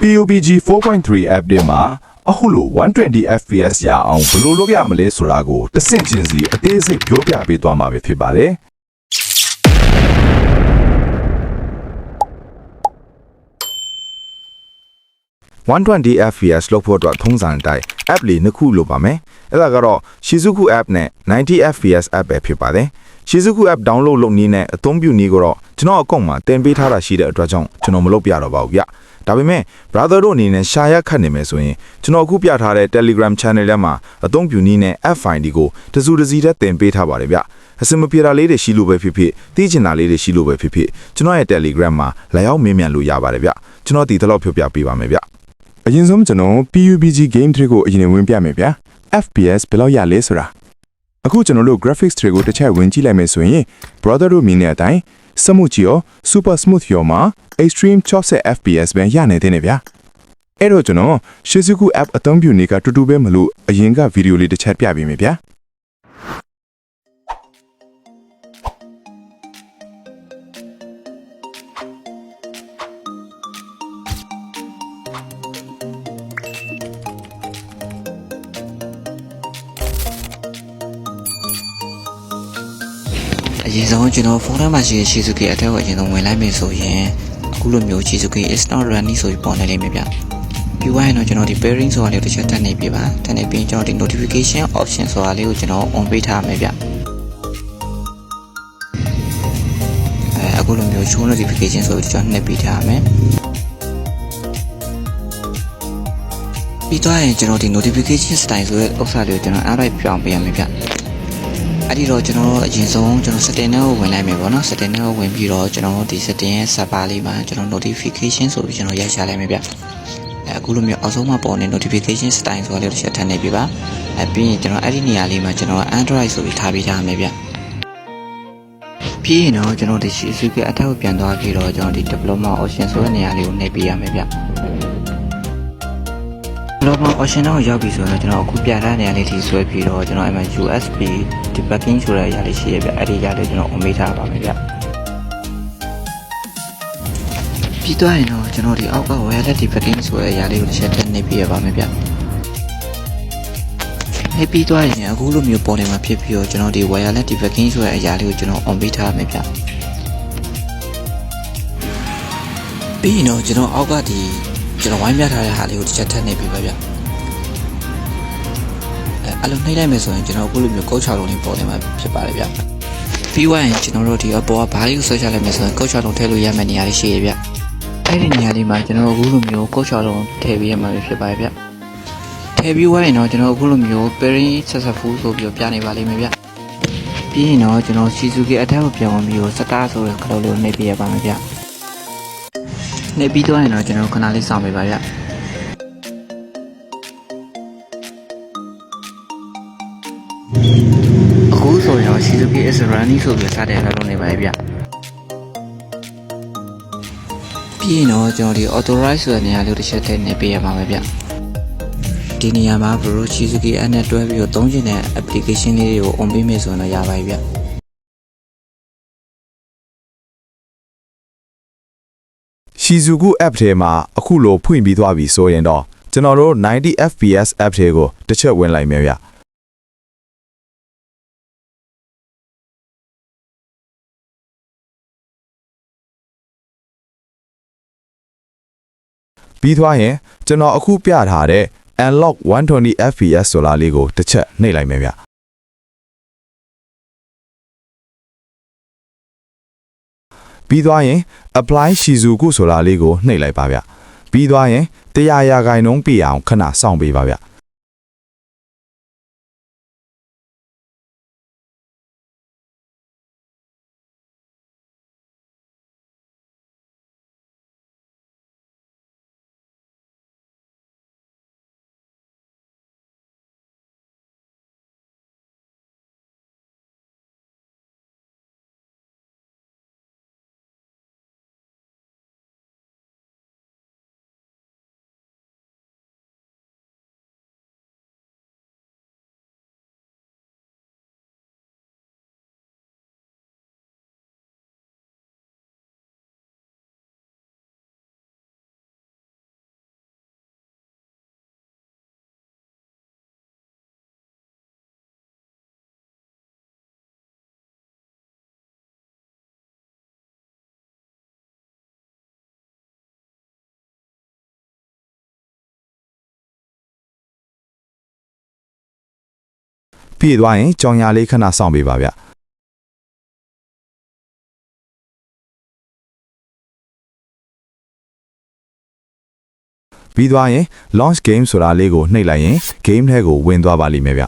PUBG 4.3 update မှာအခုလို120 FPS ရအောင်ဘယ်လိုလုပ်ရမလဲဆိုတာကိုတစ်ဆင့်ချင်းစီအသေးစိတ်ပြောပြပေးသွားမှာဖြစ်ပါတယ်120 FPS လောက်ဖို့အတွက်ထုံးစံတိုင်း app လေးနှစ်ခုလိုပါမယ်။အဲ့ဒါကတော့ Shizuku app နဲ့90 FPS app ပဲဖြစ်ပါတယ်။ Shizuku app download လုပ်နည်းနဲ့အသုံးပြုနည်းကိုတော့ကျွန်တော်အကောင့်မှာတင်ပေးထားတာရှိတဲ့အတွက်ကြောင့်ကျွန်တော်မလုပ်ပြတော့ပါဘူးဗျ။ဒါပေမဲ့ brother တို့အနေနဲ့ရှာရခတ်နေမယ်ဆိုရင်ကျွန်တော်အခုပြထားတဲ့ Telegram channel ထဲမှာအသုံးပြုနည်းနဲ့ app file ဒီကိုတစုတစည်းတည်းတင်ပေးထားပါတယ်ဗျ။အစမပြေတာလေးတွေရှိလို့ပဲဖြစ်ဖြစ်သိချင်တာလေးတွေရှိလို့ပဲဖြစ်ဖြစ်ကျွန်တော်ရဲ့ Telegram မှာလာရောက်မေးမြန်းလို့ရပါတယ်ဗျ။ကျွန်တော်ဒီတော့ဖြေပြပေးပါမယ်ဗျ။အရင်ဆုံးကျွန်တော် PUBG game တွေကိုအရင်ဝင်ပြမယ်ဗျာ FPS ဘယ်လောက်ရလဲဆိုတာအခုကျွန်တော်တို့ graphics တွေကိုတစ်ချက်ဝင်ကြည့်လိုက်မယ်ဆိုရင် brother တို့မြင်တဲ့အတိုင်းစမှုကြီးရော super smooth ရောမှာ extreme 60 FPS ပဲရနေတဲ့နေဗျာအဲ့တော့ကျွန်တော် Shizuku app အသုံးပြုနေကတူတူပဲမလို့အရင်ကဗီဒီယိုလေးတစ်ချက်ပြပေးမယ်ဗျာအရင်ဆုံးကျွန်တော်ဖုန်းထဲမှာရှိတဲ့ Shizuki အထက်ကိုအရင်ဆုံးဝင်လိုက်မယ်ဆိုရင်အခုလိုမျိုး Shizuki is not running ဆိုပြီးပေါ်နေလိမ့်မယ်ဗျပြီးသွားရင်တော့ကျွန်တော်ဒီ pairing ဆိုတာလေးကိုတစ်ချက်တက်နေပြပါတက်နေပြီးကျွန်တော်ဒီ notification option ဆိုတာလေးကိုကျွန်တော် on ပေးထားမယ်ဗျအခုလိုမျိုး show notification ဆိုပြီးကျွန်တော်နှိပ်ပေးထားမယ်ပြီးသွားရင်ကျွန်တော်ဒီ notification style ဆိုတဲ့ဥစ္စာလေးကိုကျွန်တော်အားလိုက်ပြောင်းပေးရမယ်ဗျအဲ့ဒီတော့ကျွန်တော်တို့အရင်ဆုံးကျွန်တော် setting နဲ့ဝင်လိုက်မယ်ပေါ့နော် setting နဲ့ဝင်ပြီးတော့ကျွန်တော်တို့ဒီ setting ရဲ့ server လေးမှာကျွန်တော် notification ဆိုပြီးကျွန်တော်ရိုက်ချလိုက်မယ်ဗျအခုလိုမျိုးအောက်ဆုံးမှာပေါ်နေ notification style ဆိုတာလေးတစ်ချက်ထပ်နေပြီပါပြီးရင်ကျွန်တော်အဲ့ဒီနေရာလေးမှာကျွန်တော် Android ဆိုပြီးထားပေးထားမယ်ဗျပြီးရင်တော့ကျွန်တော်ဒီ Shizuki အထက်ကိုပြန်သွားပြီးတော့ကျွန်တော်ဒီ development option ဆိုတဲ့နေရာလေးကိုနှိပ်ပေးရမယ်ဗျdevelopment option တော့ရောက်ပြီဆိုတော့ကျွန်တော်အခုပြထားတဲ့နေရာလေးထိဆွဲပြီးတော့ကျွန်တော်အဲ့မှာ USB debugging ဆိုတဲ့အရာလေးရှိရဗျအဲ့ဒီအရာလေးကျွန်တော် on ပေးထားပါမယ်ဗျပြီးသွားရင်တော့ကျွန်တော်ဒီအောက်က wireless debugging ဆိုတဲ့အရာလေးကိုတစ်ချက်ထည့်နေပြရပါမယ်ဗျနေပြီးသွားရင်အခုလိုမျိုးပေါ်နေမှာဖြစ်ပြီးတော့ကျွန်တော်ဒီ wireless debugging ဆိုတဲ့အရာလေးကိုကျွန်တော် on ပေးထားမယ်ဗျပြီးရင်တော့ကျွန်တော်အောက်ကဒီကျွန်တော်ဝိုင်းပြထားတဲ့ဟာလေးကိုတစ်ချက်ထပ်နေပြီပါဗျအဲ့လိုနှိမ့်လိုက်မယ်ဆိုရင်ကျွန်တော်အခုလိုမျိုးကုတ်ချလုံးလေးပေါ်နေမှာဖြစ်ပါတယ်ဗျပြီးသွားရင်ကျွန်တော်တို့ဒီအပေါ်ကဘာလေးကိုဆွဲချလိုက်မယ်ဆိုရင်ကုတ်ချလုံးထည့်လို့ရမယ့်နေရာလေးရှိရဗျအဲ့ဒီနေရာလေးမှာကျွန်တော်အခုလိုမျိုးကုတ်ချလုံးထည့်ပေးရမှာဖြစ်ပါတယ်ဗျထည့်ပြီးသွားရင်တော့ကျွန်တော်အခုလိုမျိုး pairing successful ဆိုပြီးပြနေပါလိမ့်မယ်ဗျပြီးရင်တော့ကျွန်တော် Shizuki အထက်ကိုပြန်ဝင်ပြီးတော့ star ဆိုတဲ့ခလုံးလေးကိုနှိပ်ပေးရပါမယ်ဗျနေပြီးတော့ရင်တော့ကျွန်တော်ခဏလေးစောင့်ပေးပါဗျအခုဆိုရင်တော့ Shizuki is running ဆိုပြီးစတဲ့လောက်လုပ်နေပါရဲ့ဗျပြီးရင်တော့ကျွန်တော်ဒီ authorize ဆိုတဲ့နေရာလေးတစ်ချက်ထည့်နေပေးရပါမယ်ဗျဒီနေရာမှာ Bro Shizuki app နဲ့တွဲပြီးတော့သုံးချင်တဲ့ application လေးတွေကို on ပေးမယ်ဆိုရင်တော့ရပါပြီဗျShizuku app ထဲမှာအခုလိုဖွင့်ပြီးသွားပြီဆိုရင်တော့ကျွန်တော်တို့90 FPS app တွေကိုတစ်ချက်ဝင်လိုက်မယ်ဗျပြီးသွားရင်ကျွန်တော်အခုပြထားတဲ့ unlock 120 FPS ဆိုတာလေးကိုတစ်ချက်နှိပ်လိုက်မယ်ဗျပြီးသွားရင် apply Shizuku ဆိုတာလေးကိုနှိပ်လိုက်ပါဗျပြီးသွားရင်100%ပြည့်အောင်ခဏစောင့်ပေးပါဗျ ပြည့်သွားရင်ကြောင်ညာလေးခဏစောင့်ပေးပါဗျပြီးသွားရင် launch game ဆိုတာလေးကိုနှိပ်လိုက်ရင် game ထဲကိုဝင်သွားပါလိမ့်မယ်ဗျ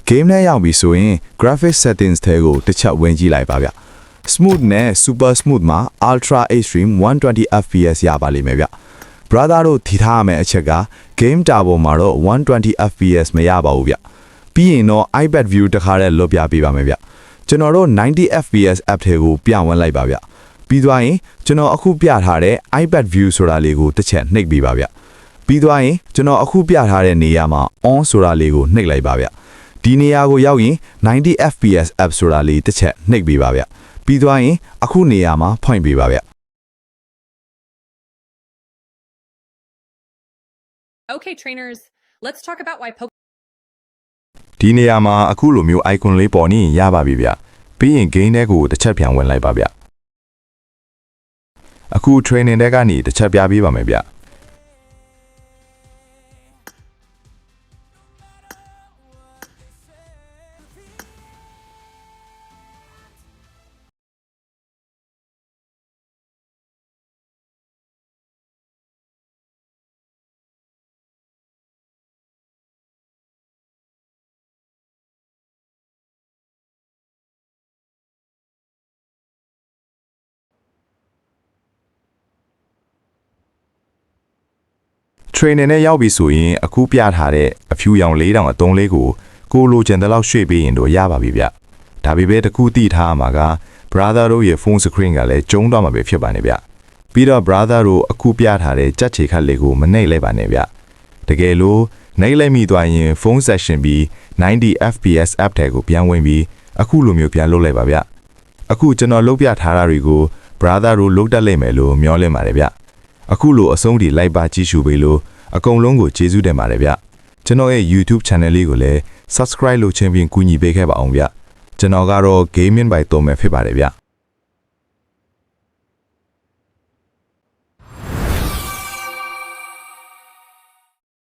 game ထဲရောက်ပြီဆိုရင် graphic settings ထဲကိုတစ်ချက်ဝင်ကြည့်လိုက်ပါဗျ smooth နဲ့ super smooth မှာ ultra extreme 120 fps ရပါလိမ့်မယ်ဗျ brother တို့ထီထားရမယ့်အချက်က game turbo မှာတော့120 fps မရပါဘူးဗျပြီးရင်တော့ iPad view တစ်ခါတည်းလွတ်ပြပေးပါမယ်ဗျကျွန်တော်တို့90 fps app ထဲကိုပြဝင်လိုက်ပါဗျပြီးသွားရင်ကျွန်တော်အခုပြထားတဲ့ iPad view ဆိုတာလေးကိုတစ်ချက်နှိပ်ပေးပါဗျပြီးသွားရင်ကျွန်တော်အခုပြထားတဲ့နေရာမှာ on ဆိုတာလေးကိုနှိပ်လိုက်ပါဗျဒီနေရာကိုရောက်ရင်90 fps app ဆိုတာလေးတစ်ချက်နှိပ်ပေးပါဗျပြီးသွားရင်အခုနေရာမှာဖွင့်ပေးပါဗျ Okay, trainers, let's talk about why Pokemon ဒီနေရာမှာအခုလိုမျိုး icon လေးပေါ်နေရပါပြီဗျပြီးရင် game ထဲကိုတစ်ချက်ပြန်ဝင်လိုက်ပါဗျအခု training တွေကနေတစ်ချက်ပြပေးပါမယ်ဗျtraining နဲ့ရောက်ပြီဆိုရင်အခုပြထားတဲ့အဖြူရောင်4000အတုံးလေးကိုလိုချင်တဲ့လောက်ရွှေ့ပေးရင်တော့ရပါပြီဗျဒါပေမဲ့တခုသိထားမှာက brother တို့ရဲ့ phone screen ကလည်းကျုံတော့မှာပဲဖြစ်ပါနေဗျပြီးတော့ brother တို့အခုပြထားတဲ့ကြက်ချေခတ်လေးကိုမနှိပ်လိုက်ပါနဲ့ဗျတကယ်လို့နှိပ်လိုက်မိသွားရင် phone session ပြီး90 fps app ထဲကိုပြန်ဝင်ပြီးအခုလိုမျိုးပြန်လုပ်လိုက်ပါဗျအခုကျွန်တော်လုပ်ပြထားတာတွေကို brother တို့လုပ်တတ်လိမ့်မယ်လို့မျှော်လင့်ပါတယ်ဗျအခုလိုအဆုံးထိလိုက်ပါကြည့်ရှုပေးလို့အကုန်လုံးကိုကျေးဇူးတင်ပါတယ်ဗျကျွန်တော်ရဲ့ YouTube channel လေးကိုလည်း subscribe လုပ်ခြင်းဖြင့်ကူညီပေးခဲ့ပါအောင်ဗျကျွန်တော်ကတော့ gaming by တော်မယ်ဖြစ်ပါတယ်ဗျ